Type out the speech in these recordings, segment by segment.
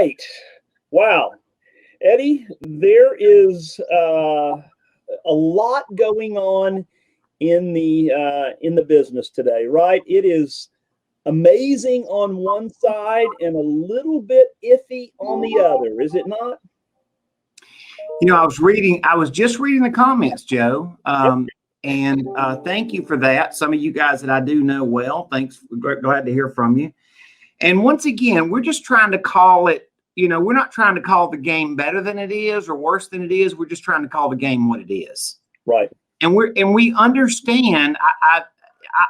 right. Wow. Eddie, there is a lot going on in the business today, right? It is amazing on one side and a little bit iffy on the other, is it not? I was just reading the comments, Joe. And thank you for that. Some of you guys that I do know well, thanks. Glad to hear from you. And once again, we're just trying to call it, we're not trying to call the game better than it is or worse than it is. We're just trying to call the game what it is. Right. And we understand.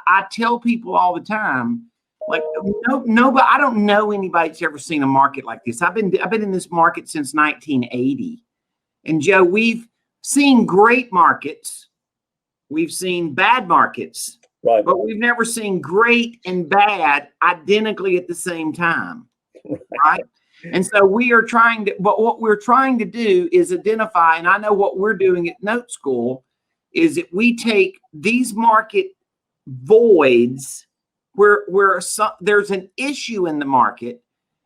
I tell people all the time, like, no, but I don't know anybody that's ever seen a market like this. I've been in this market since 1980. And Joe, we've seen great markets. We've seen bad markets. Right. But we've never seen great and bad identically at the same time. Right. And so what we're trying to do is identify, and I know what we're doing at NoteSchool is that we take these market voids where there's an issue in the market,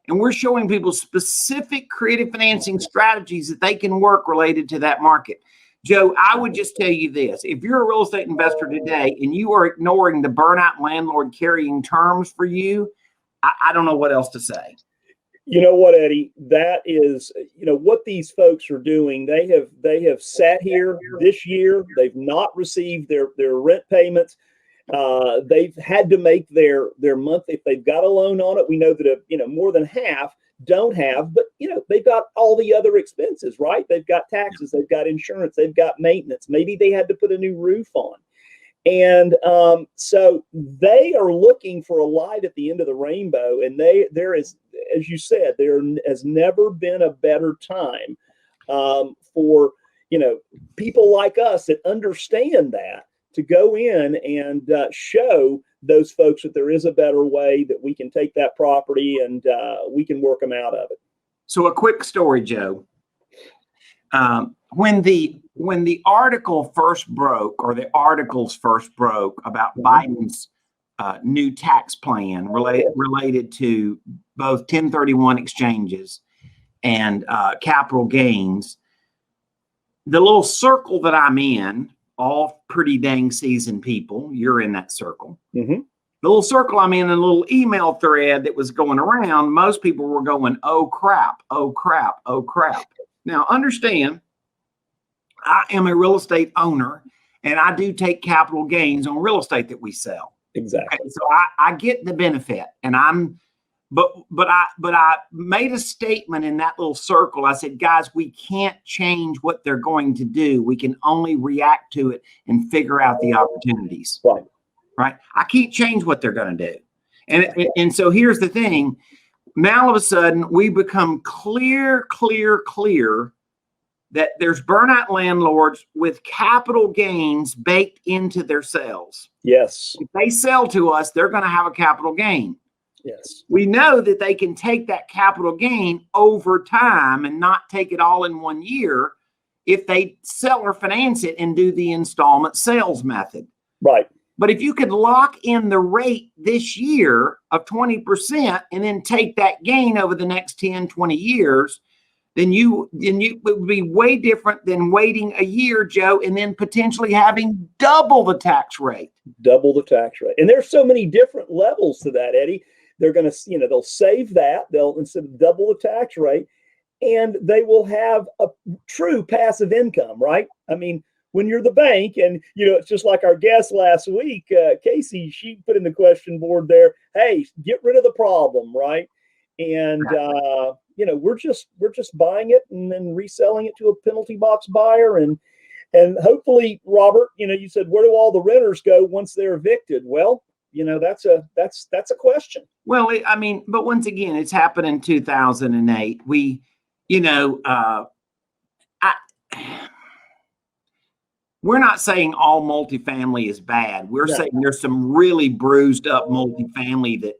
and we're showing people specific creative financing strategies that they can work related to that market. Joe, I would just tell you this. If you're a real estate investor today and you are ignoring the burnout landlord carrying terms for you, I don't know what else to say. You know what, Eddie? That is, what these folks are doing. They have sat here this year. They've not received their rent payments. They've had to make their month. If they've got a loan on it, we know that more than half don't have, but they've got all the other expenses, right? They've got taxes, they've got insurance, they've got maintenance. Maybe they had to put a new roof on. And so they are looking for a light at the end of the rainbow. And there is, as you said, there has never been a better time for, people like us that understand that to go in and show those folks that there is a better way, that we can take that property and we can work them out of it. So a quick story, Joe. When the article first broke, or the articles first broke about Biden's new tax plan related to both 1031 exchanges and capital gains, the little circle that I'm in, all pretty dang seasoned people, you're in that circle. Mm-hmm. The little circle I'm in, a little email thread that was going around, most people were going, oh crap, oh crap, oh crap. Now understand, I am a real estate owner, and I do take capital gains on real estate that we sell. Exactly. Okay, so I get the benefit, and but I made a statement in that little circle. I said, guys, we can't change what they're going to do. We can only react to it and figure out the opportunities. Right. I can't change what they're going to do. And so here's the thing. Now all of a sudden we become clear that there's burnout landlords with capital gains baked into their sales. Yes. If they sell to us, they're going to have a capital gain. Yes. We know that they can take that capital gain over time and not take it all in 1 year if they sell or finance it and do the installment sales method. Right. But if you could lock in the rate this year of 20% and then take that gain over the next 10, 20 years, then it would be way different than waiting a year, Joe, and then potentially having double the tax rate. Double the tax rate. And there's so many different levels to that, Eddie. They're going to, they'll save that. They'll, instead of double the tax rate, and they will have a true passive income, right? I mean, when you're the bank, and, it's just like our guest last week, Casey, she put in the question board there, hey, get rid of the problem, right? And, we're just buying it and then reselling it to a penalty box buyer. And hopefully, Robert, you said, where do all the renters go once they're evicted? Well, that's a question. Well, but once again, it's happened in 2008. We're not saying all multifamily is bad. We're saying there's some really bruised up multifamily that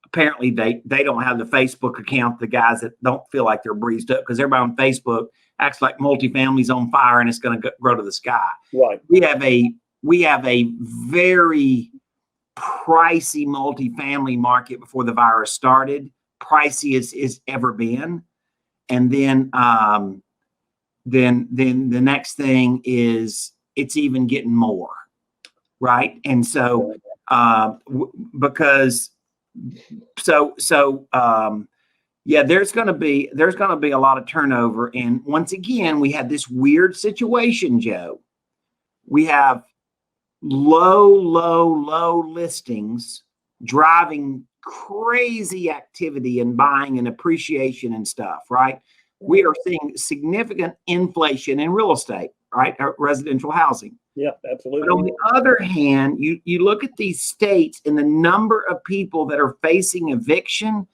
apparently they don't have the Facebook account, the guys that don't feel like they're bruised up, because everybody on Facebook acts like multifamily's on fire and it's going to grow to the sky. Right. We have a very pricey multifamily market before the virus started. pricey as it's ever been. And then the next thing is it's even getting more, right? And so yeah, there's going to be a lot of turnover. And once again, we had this weird situation, Joe. We have low listings driving crazy activity and buying and appreciation and stuff, right? We are seeing significant inflation in real estate, right? Residential housing. Yeah, absolutely. But on the other hand, you look at these states and the number of people that are facing eviction,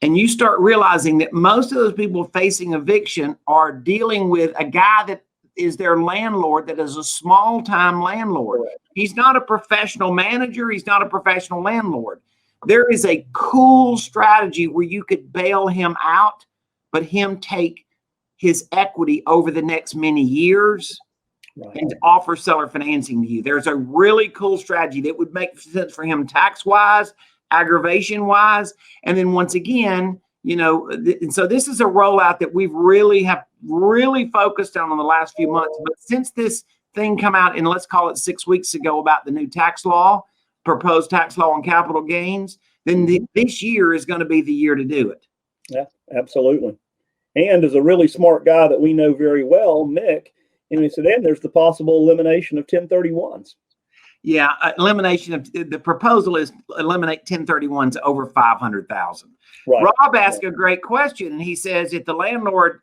and you start realizing that most of those people facing eviction are dealing with a guy that is their landlord, that is a small-time landlord. Correct. He's not a professional manager. He's not a professional landlord. There is a cool strategy where you could bail him out, but him take his equity over the next many years and offer seller financing to you. There's a really cool strategy that would make sense for him tax-wise, aggravation-wise. And then once again, and so this is a rollout that we've really focused on in the last few months. But since this thing come out, and let's call it 6 weeks ago, about the new tax law, proposed tax law on capital gains, then this year is going to be the year to do it. Yeah, absolutely. And as a really smart guy that we know very well, Mick, he said, and there's the possible elimination of 1031s. Yeah, elimination of the proposal is eliminate 1031s over 500,000. Right. Rob asked a great question, and he says, if the landlord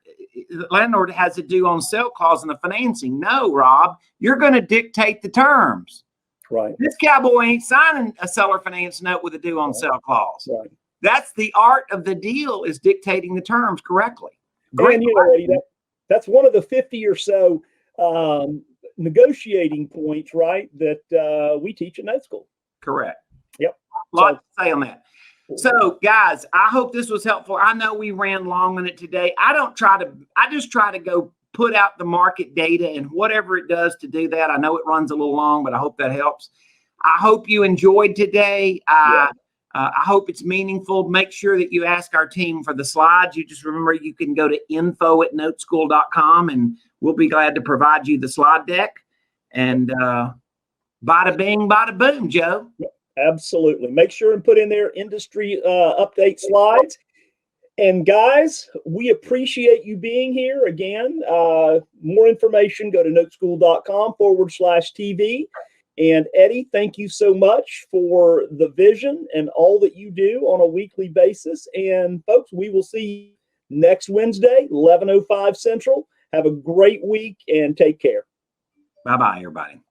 has a due on sale clause in the financing. No, Rob, you're going to dictate the terms. Right. This cowboy ain't signing a seller finance note with a due on sale clause. Right. That's the art of the deal, is dictating the terms correctly. Great. And that's one of the 50 or so negotiating points, right, that we teach at NoteSchool. Correct. Yep. A lot to say on that. So, guys, I hope this was helpful. I know we ran long on it today. I just try to go put out the market data and whatever it does to do that. I know it runs a little long, but I hope that helps. I hope you enjoyed today. I hope it's meaningful. Make sure that you ask our team for the slides. You just remember you can go to info@noteschool.com and we'll be glad to provide you the slide deck. And bada bing, bada boom, Joe. Absolutely. Make sure and put in there industry update slides. And guys, we appreciate you being here again. More information, go to noteschool.com/TV. And Eddie, thank you so much for the vision and all that you do on a weekly basis. And folks, we will see you next Wednesday, 11:05 Central. Have a great week and take care. Bye-bye, everybody.